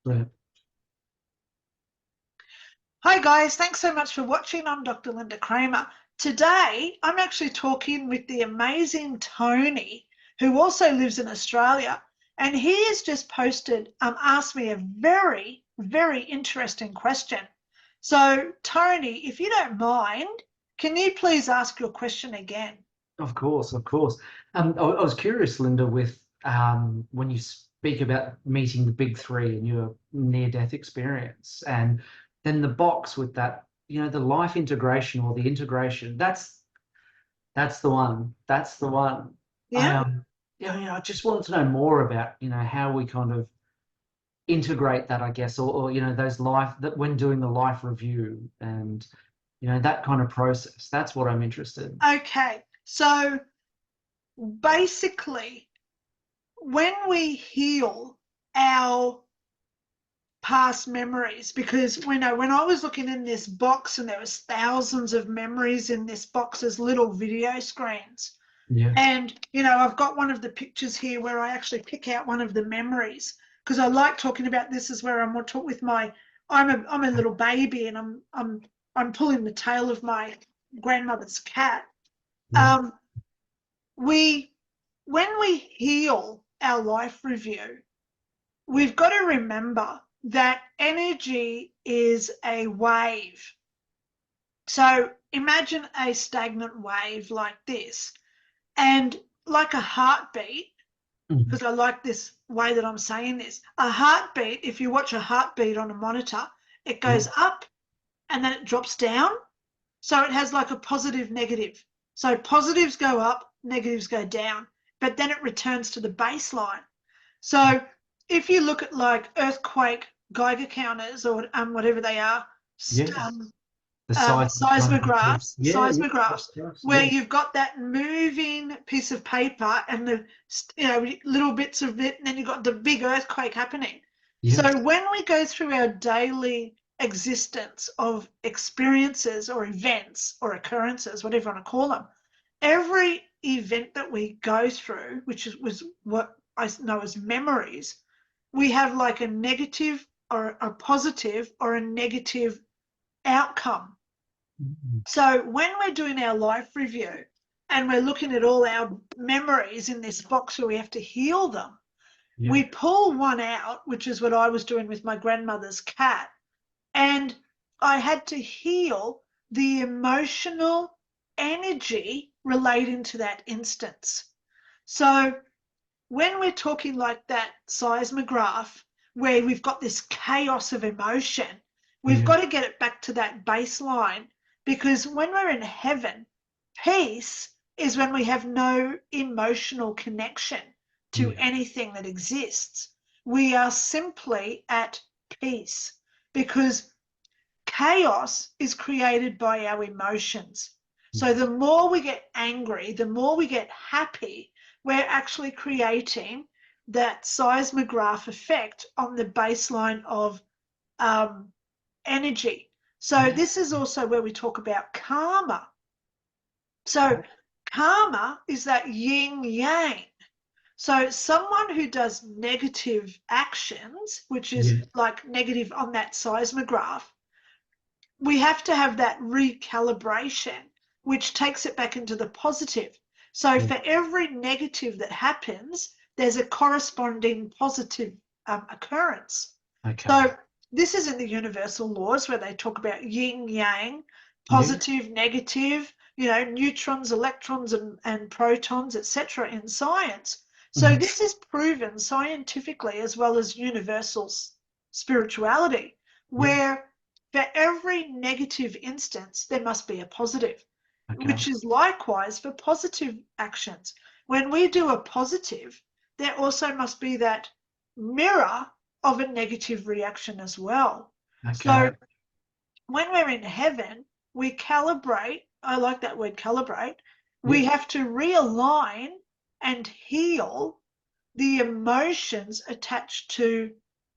Yeah. Hi guys, thanks so much for watching. I'm Dr. Lynda Cramer. Today, I'm actually talking with the amazing Tony, who also lives in Australia, and he has just asked me a very, very interesting question. So, Tony, if you don't mind, can you please ask your question again? Of course, of course. I was curious, Linda, with when you speak about meeting the big three and your near-death experience, and then the box with that, the life integration or the integration. That's the one. That's the one. I Yeah. I just wanted to know more about, how we kind of integrate that, I guess, or those life that when doing the life review and that kind of process. That's what I'm interested in. Okay. So basically, when we heal our past memories, because we know when I was looking in this box and there was thousands of memories in this box as little video screens, Yeah. and I've got one of the pictures here where I actually pick out one of the memories because I like talking about this. Is where I'm going to talk with my I'm a little baby and I'm pulling the tail of my grandmother's cat. Yeah. um we When we heal our life review, we've got to remember that energy is a wave. So imagine a stagnant wave like this, and like a heartbeat, Mhm. because I like this way that I'm saying this. A heartbeat, if you watch a heartbeat on a monitor, it Yeah. goes up and then it drops down. So it has like a positive, negative. So positives go up, negatives go down, but then it returns to the baseline. So if you look at like earthquake Geiger counters or whatever they are, Yes. The size of kind of seismographs, yeah, yeah, where yeah. you've got that moving piece of paper and the little bits of it, and then you've got the big earthquake happening. Yes. So when we go through our daily existence of experiences or events or occurrences, whatever you want to call them, every event that we go through, was what I know as memories, we have like a negative or a positive or a negative outcome. Mhm. So when we're doing our life review and we're looking at all our memories in this box where we have to heal them, Yeah. we pull one out, which is what I was doing with my grandmother's cat. And I had to heal the emotional energy relating to that instance. So when we're talking like that seismograph, where we've got this chaos of emotion, we've Yeah. got to get it back to that baseline, because when we're in heaven, peace is when we have no emotional connection to Yeah. anything that exists. We are simply at peace, because chaos is created by our emotions. So Yeah. the more we get angry, the more we get happy, we're actually creating that seismograph effect on the baseline of um, energy. So Yeah. this is also where we talk about karma. So karma is that yin yang. So someone who does negative actions, which is Yeah. like negative on that seismograph, we have to have that recalibration, which takes it back into the positive. So Yeah. for every negative that happens, there's a corresponding positive occurrence. Okay. So this is in the universal laws where they talk about yin yang, Yeah. positive, negative, neutrons, electrons, and protons, etc. in science. So Mhm. this is proven scientifically as well as universal spirituality, Yeah. where for every negative instance, there must be a positive, Okay. which is likewise for positive actions. When we do a positive, there also must be that mirror of a negative reaction as well. So Okay. when we're in heaven, we calibrate. I like that word calibrate. Yeah. We have to realign and heal the emotions attached to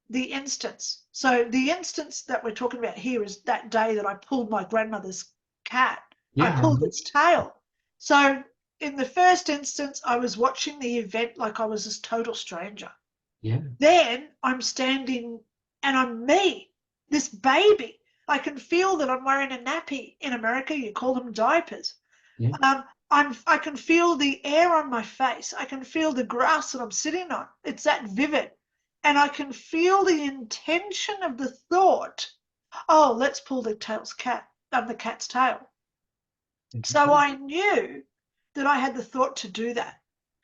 the instance. So the instance that we're talking about here is that day that I pulled my grandmother's cat. I Yeah. pulled its tail. So in the first instance, I was watching the event like I was a total stranger. Yeah. Then I'm standing and I'm me, this baby. I can feel that I'm wearing a nappy. In America, you call them diapers. Yeah. I can feel the air on my face. I can feel the grass that I'm sitting on. It's that vivid. And I can feel the intention of the thought, oh, let's pull the the cat's tail. So I knew that I had the thought to do that.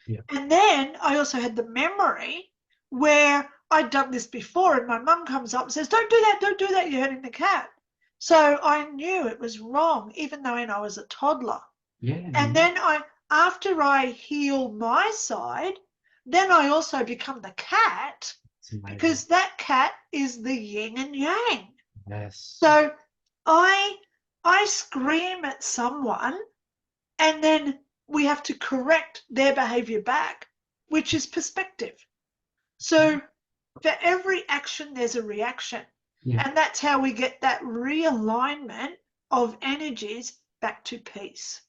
Yeah. And then I also had the memory where I'd done this before, and my mum comes up and says, don't do that, you're hurting the cat. So I knew it was wrong, even though I was a toddler. Yeah. And then after I heal my side, then I also become the cat, It's amazing. because that cat is the yin and yang. Yes. So I I scream at someone, and then we have to correct their behavior back, which is perspective. So for every action, there's a reaction. Yeah. And that's how we get that realignment of energies back to peace.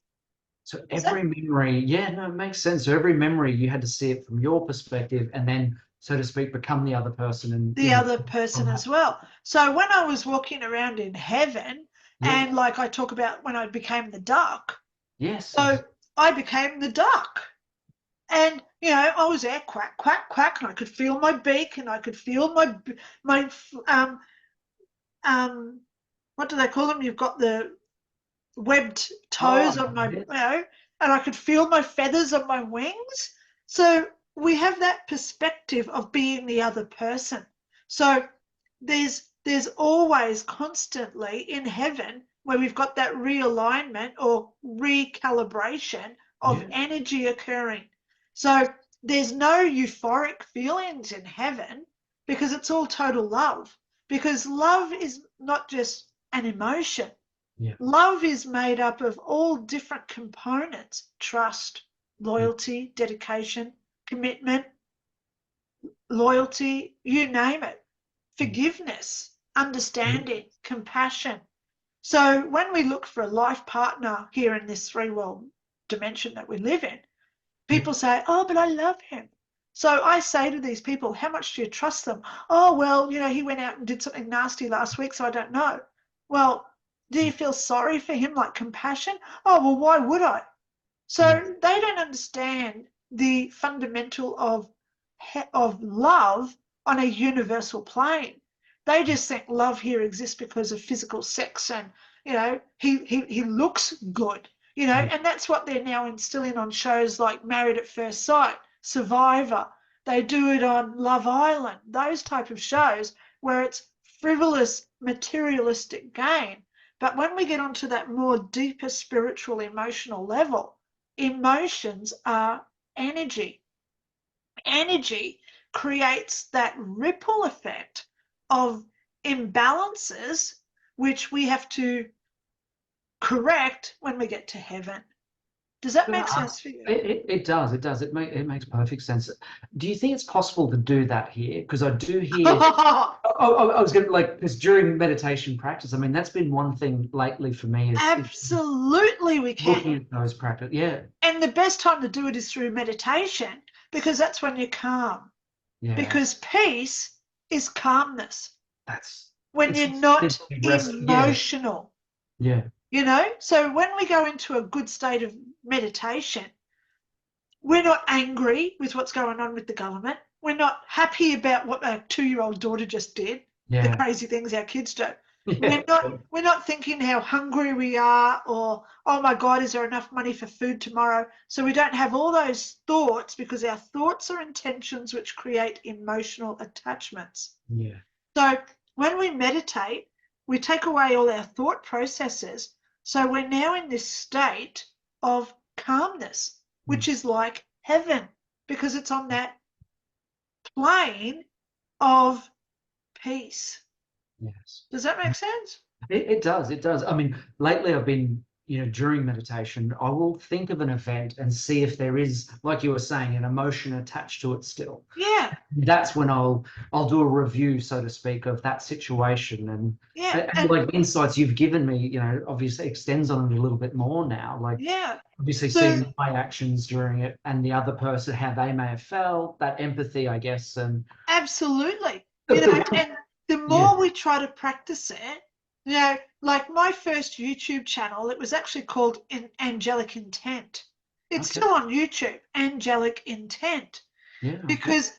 So Is every that memory, yeah, no, it makes sense. So every memory you had to see it from your perspective and then, so to speak, become the other person and, the other person from that. as well? So when I was walking around in heaven, Yeah. and like I talk about when I became the duck, Yes. so I became the duck. And I was there, quack, quack, quack, and I could feel my beak, and I could feel my um what do they call them? You've got the webbed Oh, toes on my, yes. and I could feel my feathers on my wings. So we have that perspective of being the other person. So there's always constantly in heaven where we've got that realignment or recalibration of Yeah. energy occurring. So there's no euphoric feelings in heaven, because it's all total love. Because love is not just an emotion. Yeah. Love is made up of all different components: trust, Yeah. loyalty, dedication, commitment, loyalty, you name it, Yeah. forgiveness, Yeah. understanding, compassion. So when we look for a life partner here in this three world dimension that we live in, Yeah. people say, oh, but I love him. So I say to these people, how much do you trust them? Oh, well, he went out and did something nasty last week, so I don't know. Well, do you feel sorry for him, like compassion? Oh, well, why would I? So Yeah. they don't understand the fundamental of love on a universal plane. They just think love here exists because of physical sex, and he looks good, Yeah. and that's what they're now instilling on shows like Married at First Sight, Survivor. They do it on Love Island, those type of shows where it's frivolous, materialistic gain. But when we get onto that more deeper spiritual, emotional level, emotions are energy. Energy creates that ripple effect of imbalances, which we have to correct when we get to heaven. Does that Gonna make ask. sense for you? It does. It does. It makes perfect sense. Do you think it's possible to do that here? Because I do hear. I was going to like because during meditation practice, I mean that's been one thing lately for me is Absolutely, we looking can. at those practice. Yeah. And the best time to do it is through meditation, because that's when you're calm. Yeah. Because peace is calmness That's when it's you're just not it's rest. Yeah. emotional. Yeah. So when we go into a good state of meditation, we're not angry with what's going on with the government. We're not happy about what our 2-year-old daughter just did, the Yeah. crazy things our kids do. we're Yeah. not we're not thinking how hungry we are, or oh my god, is there enough money for food tomorrow? So we don't have all those thoughts, because our thoughts are intentions which create emotional attachments. Yeah. So when we meditate, we take away all our thought processes. So we're now in this state of calmness, Mm. which is like heaven, because it's on that plane of peace. Yes. Does that make sense? It does. It does. I mean, lately I've been, during meditation, I will think of an event and see if there is, like you were saying, an emotion attached to it still. Yeah, That's when I'll do a review, so to speak, of that situation yeah, and and like insights you've given me, obviously extends on it a little bit more now. Like yeah. obviously So seeing my actions during it and the other person, how they may have felt, that empathy, I guess, and absolutely, the one, and the try to practice it, like my first YouTube channel, it was actually called Angelic Intent. It's Okay. still on YouTube, Angelic Intent, Yeah. Okay. because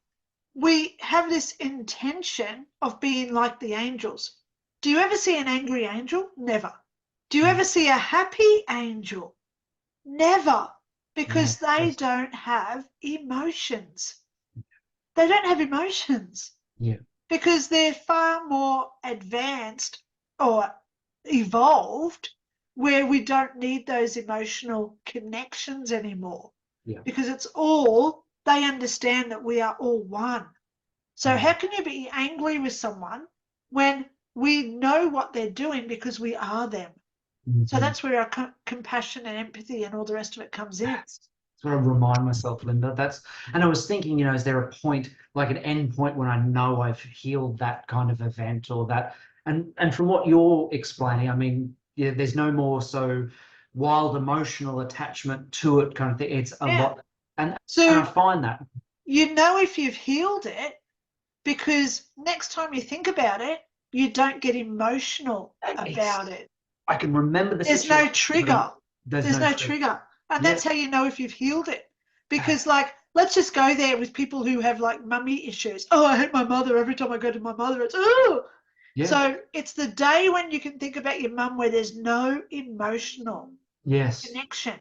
we have this intention of being like the angels. Do you ever see an angry angel? Never. Do you Mm. ever see a happy angel? Never, Yeah. because they Yes. don't have emotions. They don't have emotions Yeah. because they're far more advanced or evolved, where we don't need those emotional connections anymore, Yeah. because it's all, they understand that we are all one. So how Mm. can you be angry with someone when we know what they're doing because we are them? So Mhm. that's where our compassion and empathy and all the rest of it comes in. Sort of remind myself, Linda. And I was thinking, is there a point, like an end point, when I know I've healed that kind of event or that? And from what you're explaining, I mean, yeah, there's no more so wild emotional attachment to it kind of thing. It's a Yeah. lot, and I So find that. you know if you've healed it because next time you think about it, you don't get emotional It's, about it. I can remember the There's situation, no but trigger. there's There's no no trigger. trigger. And Yeah. that's how you know if you've healed it. Ah, Because, like, let's just go there with people who have like mummy issues. Oh, I hate my mother. Every time I go to my mother, it's, oh. yeah. So it's the day when you can think about your mum where there's no emotional Yes. connection.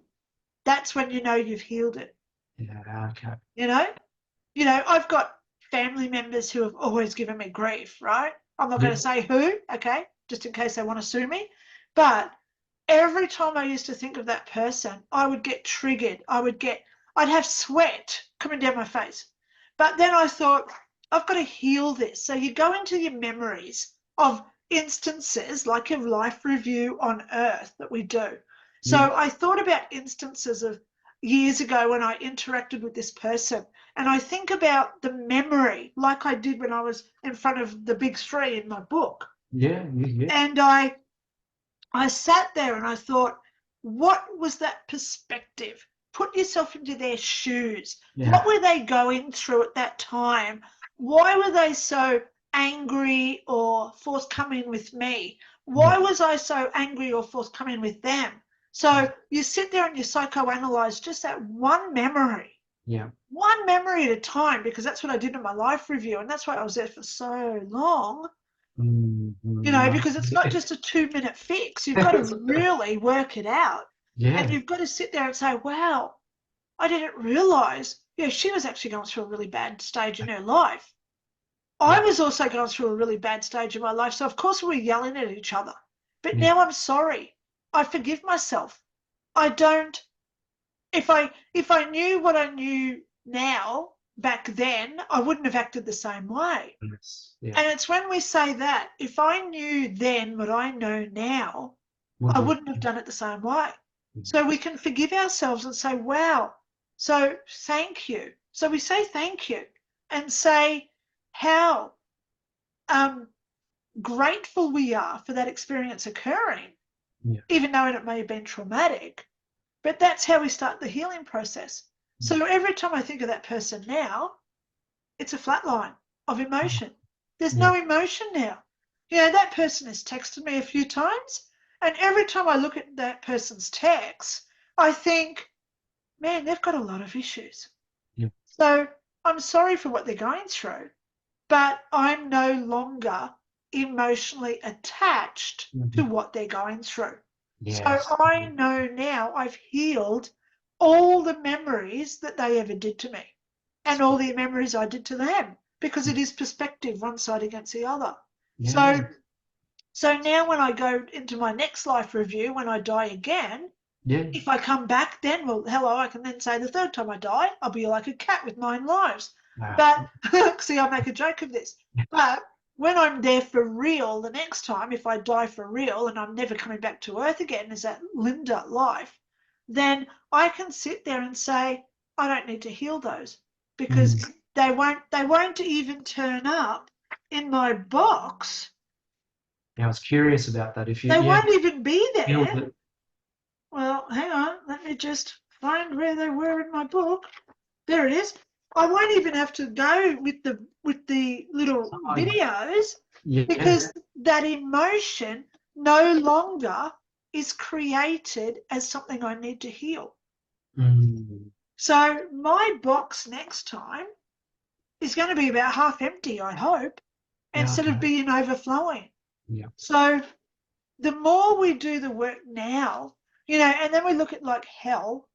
That's when you know you've healed it. Yeah. Okay. You know? I've got family members who have always given me grief, right? I'm not going Yeah. to say who, okay, just in case they want to sue me. But every time I used to think of that person, I would get triggered. I'd have sweat coming down my face. But then I thought, I've got to heal this. So you go into your memories of instances like a life review on Earth that we do. So Yeah. I thought about instances of years ago when I interacted with this person. And I think about the memory like I did when I was in front of the big three in my book. Yeah. Yeah. Yeah. And I sat there and I thought, what was that perspective? Put yourself into their shoes. What Yeah. were they going through at that time? Why were they so angry or forthcoming with me? Yeah. Why was I so angry or forthcoming with them? So you sit there and you psychoanalyze just that Yeah. one memory at a time, because that's what I did in my life review. And that's why I was there for so long, Mhm. because it's not just a 2-minute fix. You've got to really work it out. And Yeah. you've got to sit there and say, wow, I didn't realize, yeah, she was actually going through a really bad stage in her life. I Yeah. was also going through a really bad stage in my life. So, of course, we were yelling at each other. But Yeah. now I'm sorry. I forgive myself. I don't, if I knew what I knew now back then, I wouldn't have acted the same way. Yes. Yeah. And it's when we say that, if I knew then what I know now, Would I you? wouldn't have done it the same way. So we can forgive ourselves and say, wow, so thank you. So we say thank you and say how um, grateful we are for that experience occurring, Yeah. even though it may have been traumatic. But that's how we start the healing process. So every time I think of that person now, it's a flat line of emotion. There's Yeah. no emotion now. That person has texted me a few times, and every time I look at that person's text, I think, man, they've got a lot of issues. Yeah. So I'm sorry for what they're going through, but I'm no longer emotionally attached to Mhm. what they're going through. So Yes. I know now I've healed all the memories that they ever did to me and all the memories I did to them, because it is perspective, one side against the other. Yeah. So now when I go into my next life review, when I die again, Yeah. if I come back then, well, hello, I can then say the third time I die, I'll be like a cat with 9 lives. But Wow. see, I make a joke of this. But when I'm there for real the next time, if I die for real and I'm never coming back to Earth again, is that Lynda life, then I can sit there and say, I don't need to heal those, Mm. because they won't even turn up in my box. Yeah, I was curious about that. If you, They yeah, won't even be feel there. that. Well, hang on, let me just find where they were in my book. There it is. I won't even have to go with the little Oh, videos. Yeah. because that emotion no longer is created as something I need to heal. Mm, So my box next time is going to be about half empty, I hope, yeah. instead of Okay. being overflowing. Yeah. So the more we do the work now, and then we look at like hell,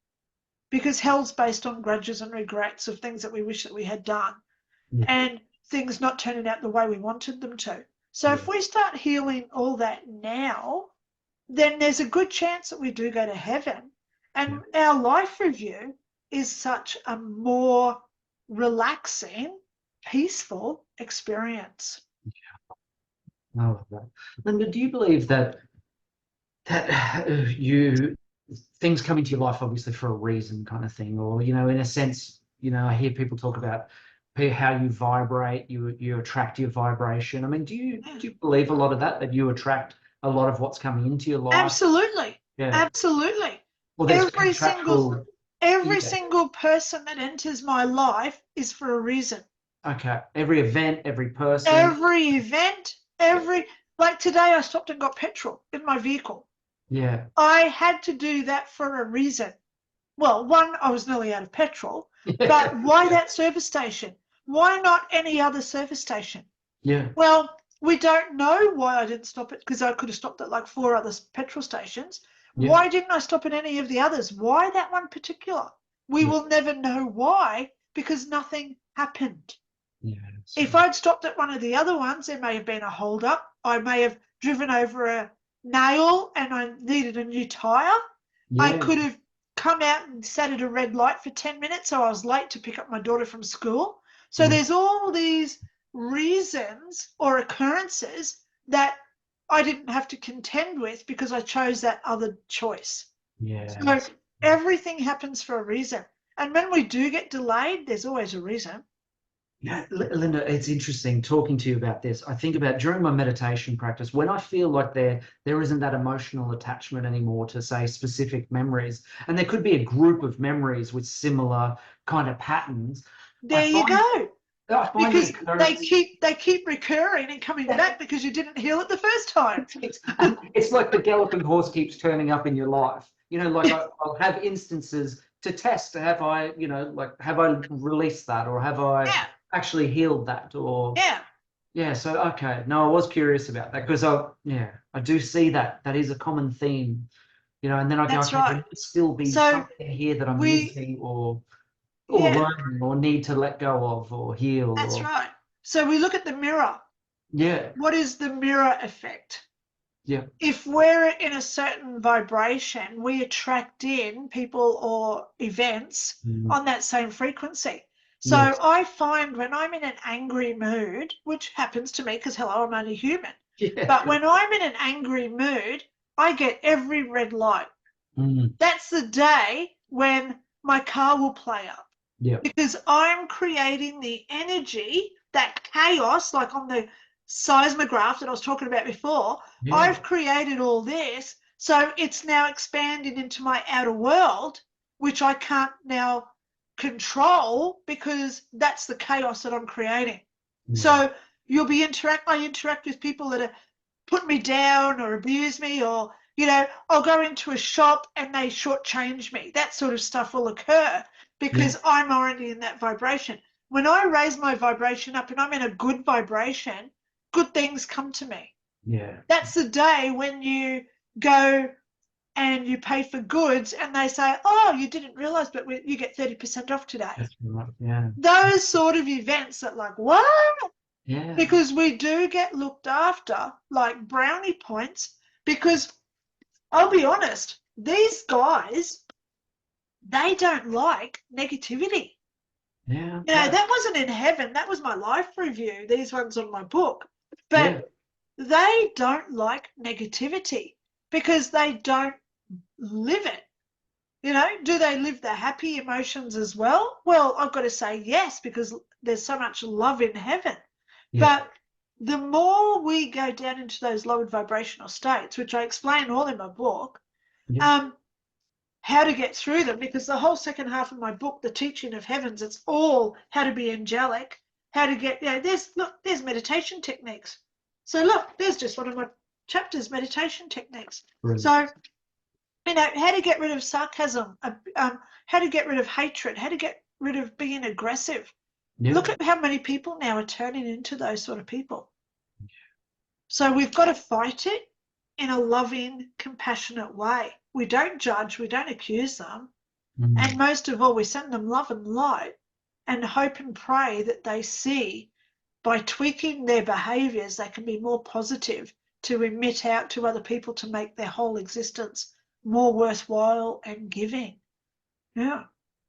because hell's based on grudges and regrets of things that we wish that we had done Yeah. and things not turning out the way we wanted them to. So Yeah. if we start healing all that now, then there's a good chance that we do go to heaven. Yeah. And our life review is such a more relaxing, peaceful experience. I love that. Linda, do you believe that you things come into your life obviously for a reason, kind of thing, or in a sense, I hear people talk about how you vibrate, you attract your vibration. I mean, do you believe a lot of that you attract a lot of what's coming into your life? Absolutely. Yeah. Absolutely. Well, there's Every single contractual. every Yeah. single person that enters my life is for a reason. Okay. Every event, every person. Every event, like today I stopped and got petrol in my vehicle. Yeah. I had to do that for a reason. Well, one, I was nearly out of petrol, Yeah. but why that service station? Why not any other service station? Yeah. Well, we don't know why I didn't stop it because I could have stopped at like 4 other petrol stations. Yeah. Why didn't I stop at any of the others? Why that one particular? We Yeah. will never know why because nothing happened. Yeah. That's If right. I'd stopped at one of the other ones, there may have been a hold up. I may have driven over a nail and I needed a new tyre. I Yeah. could have come out and sat at a red light for 10 minutes so I was late to pick up my daughter from school. So Yeah. there's all these reasons or occurrences that I didn't have to contend with because I chose that other choice. Yeah. So everything happens for a reason. And when we do get delayed, there's always a reason. Yeah, Linda, it's interesting talking to you about this. I think about during my meditation practice when I feel like there isn't that emotional attachment anymore to say specific memories, and there could be a group of memories with similar kind of patterns. I There you find go. I find the Because they occurrence. keep they keep recurring and coming back because you didn't heal it the first time. It's like the galloping horse keeps turning up in your life. Like I'll have instances to test. Have I, like, have I released that, or have I Yeah, actually healed that, or yeah, yeah. So okay, no, I was curious about that because I do see that is a common theme. And then I go, that's okay, there right. must still be So something here that I'm we, missing, or yeah, learning, or need to let go of, or heal, that's or right. So we look at the mirror. yeah, What is the mirror effect? yeah, If we're in a certain vibration, we attract in people or events mm, on that same frequency. So yes, I find when I'm in an angry mood, which happens to me because hello, I'm only human, yeah, but when I'm in an angry mood, I get every red light. mm, That's the day when my car will play up yeah, because I'm creating the energy, that chaos, like on the seismograph that I was talking about before. yeah, I've created all this. So it's now expanded into my outer world, which I can't now control because that's the chaos that I'm creating. yeah, So I interact with people that are put me down or abuse me, or I'll go into a shop and they shortchange me. That sort of stuff will occur yeah, because I'm already in that vibration. When I raise my vibration up and I'm in a good vibration, good things come to me. yeah. That's the day when you go and you pay for goods and they say, oh, you didn't realize, but you get 30% off today. That's right. Yeah, Those sort of events that, like, what? yeah, Because we do get looked after like brownie points. Because I'll be honest, these guys, they don't like negativity. yeah. Okay. That wasn't in heaven. That was my life review. These ones on my book. But Yeah, they don't like negativity because they don't live it. Do they live the happy emotions as well? Well, I've got to say yes, because there's so much love in heaven. yeah, But the more we go down into those lowered vibrational states, which I explain all in my book, yeah, um, how to get through them, because the whole second half of my book, The Teaching of Heavens, it's all how to be angelic, how to get, there's meditation techniques. So look, there's just one of my chapters, meditation techniques. Brilliant. So, how to get rid of sarcasm, how to get rid of hatred, how to get rid of being aggressive. Yeah. Look at how many people now are turning into those sort of people. So we've got to fight it in a loving, compassionate way. We don't judge, we don't accuse them. And most of all, we send them love and light and hope and pray that they see by tweaking their behaviors, they can be more positive to emit out to other people to make their whole existence more worthwhile and giving. Yeah.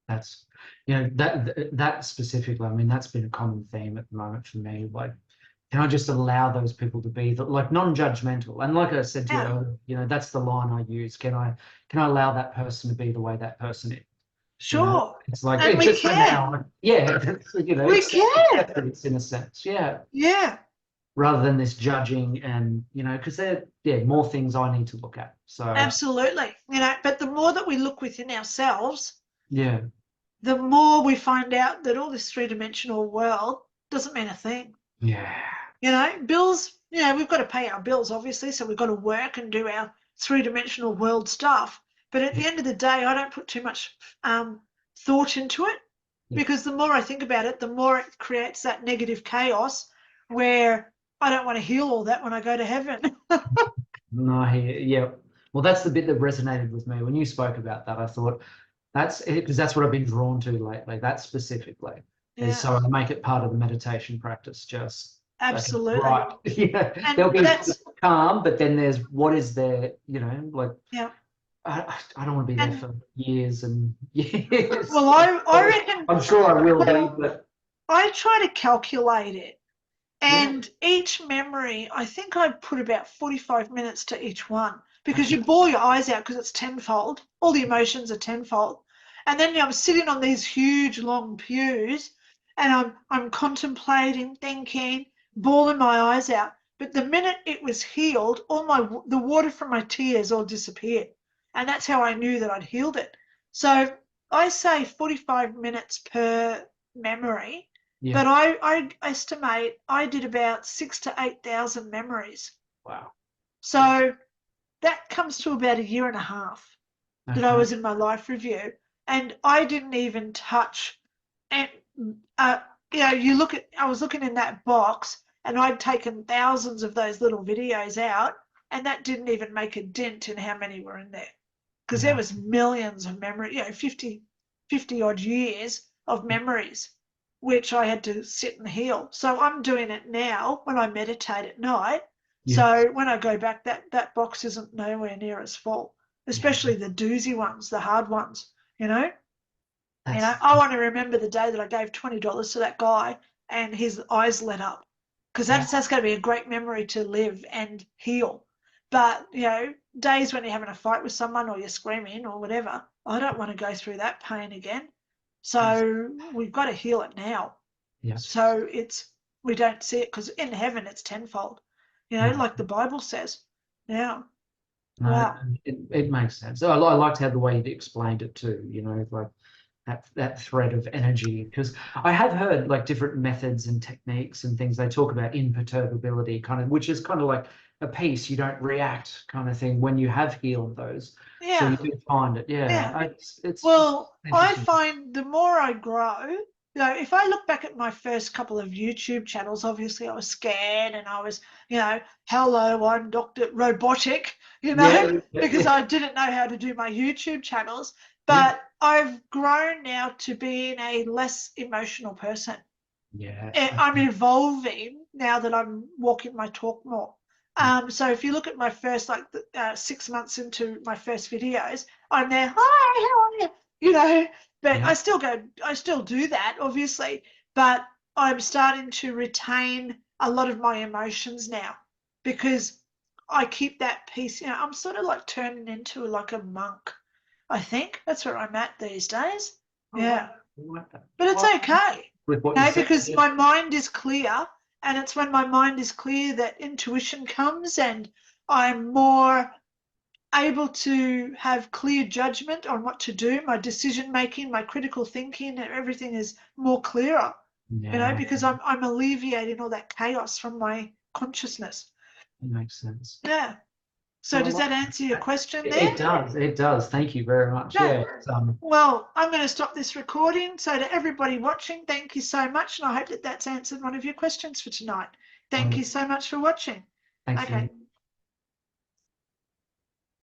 That's, that specifically, I mean, that's been a common theme at the moment for me. Like, can I just allow those people to be like non-judgmental? And like I said to you Yeah. earlier, that's the line I use. Can I allow that person to be the way that person is? Sure. It's like, And we just for can. now. Yeah, We can. it's in a sense. Yeah. Yeah. Rather than this judging and, because more things I need to look at. So, Absolutely. But the more that we look within ourselves, yeah. the more we find out that all this three-dimensional world doesn't mean a thing. Yeah. Bills, we've got to pay our bills, obviously, so we've got to work and do our three-dimensional world stuff. But at the end of the day, I don't put too much thought into it, Yeah. because the more I think about it, the more it creates that negative chaos where I don't want to heal all that when I go to heaven. No, yeah. Well, that's the bit that resonated with me when you spoke about that. I thought that's it, because that's what I've been drawn to lately. That specifically is, Yeah, so I make it part of the meditation practice. Just okay, absolutely. right. Yeah, And there'll be that's, calm, but then there's what is there. Like yeah. I don't want to be there And for years and years. well, I reckon I'm sure I will be, but I try to calculate it. yeah. And each memory, I think I put about 45 minutes to each one, because Okay. you bawl your eyes out because it's tenfold. All the emotions are tenfold. And then I'm sitting on these huge long pews and I'm contemplating, thinking, bawling my eyes out. But the minute it was healed, the water from my tears all disappeared. And that's how I knew that I'd healed it. So I say 45 minutes per memory, Yeah. but I estimate I did about 6 to 8 thousand memories. Wow. So that comes to about a year and a half that I Okay. was in my life review. And I didn't even touch. And, I was looking in that box and I'd taken thousands of those little videos out, and that didn't even make a dent in how many were in there. Because there Yeah. was millions of memory, 50 odd years of memories, which I had to sit and heal. So I'm doing it now when I meditate at night. Yeah. So when I go back, that box isn't nowhere near as full, Yeah. especially the doozy ones, the hard ones. You know, That's I want to remember the day that I gave $20 to that guy and his eyes lit up, because yeah. that's going to be a great memory to live and heal. But days when you're having a fight with someone or you're screaming or whatever, I don't want to go through that pain again. So we've got to heal it now. Yeah. So we don't see it, because in heaven it's tenfold. Yeah. Like the Bible says. Yeah. No, Wow. it makes sense. I liked how the way you explained it too, like that thread of energy. Because I have heard like different methods and techniques and things. They talk about imperturbability, kind of, which is kind of like a peace, you don't react kind of thing when you have healed those. So you Yeah. do find it. Yeah. Yeah. It's Well, I interesting. find the more I grow, if I look back at my first couple of YouTube channels, obviously I was scared and I was, hello, I'm Dr. Robotic, Yeah. Yeah. because I didn't know how to do my YouTube channels. Yeah. But I've grown now to being a less emotional person. Yeah. I'm evolving now that I'm walking my talk more. So if you look at my first, 6 months into my first videos, I'm there, hi, how are you? But Yeah. I still do that, obviously, but I'm starting to retain a lot of my emotions now, because I keep that peace. I'm sort of like turning into like a monk. I think that's where I'm at these days. I like Yeah, that. I like that. but it's Well, okay. with what you No, said. because Yeah. my mind is clear, and it's when my mind is clear that intuition comes, and I'm more able to have clear judgment on what to do. My decision making, my critical thinking, everything is more clearer, Yeah. because I'm alleviating all that chaos from my consciousness. That makes sense. Yeah. So Well, I does like that answer your that. question It there? does. It does. Thank you very much. Yeah. Yeah. Well, I'm going to stop this recording. So to everybody watching, thank you so much. And I hope that that's answered one of your questions for tonight. Thank you Wonderful. so much for watching. Thanks, Okay. Lynn.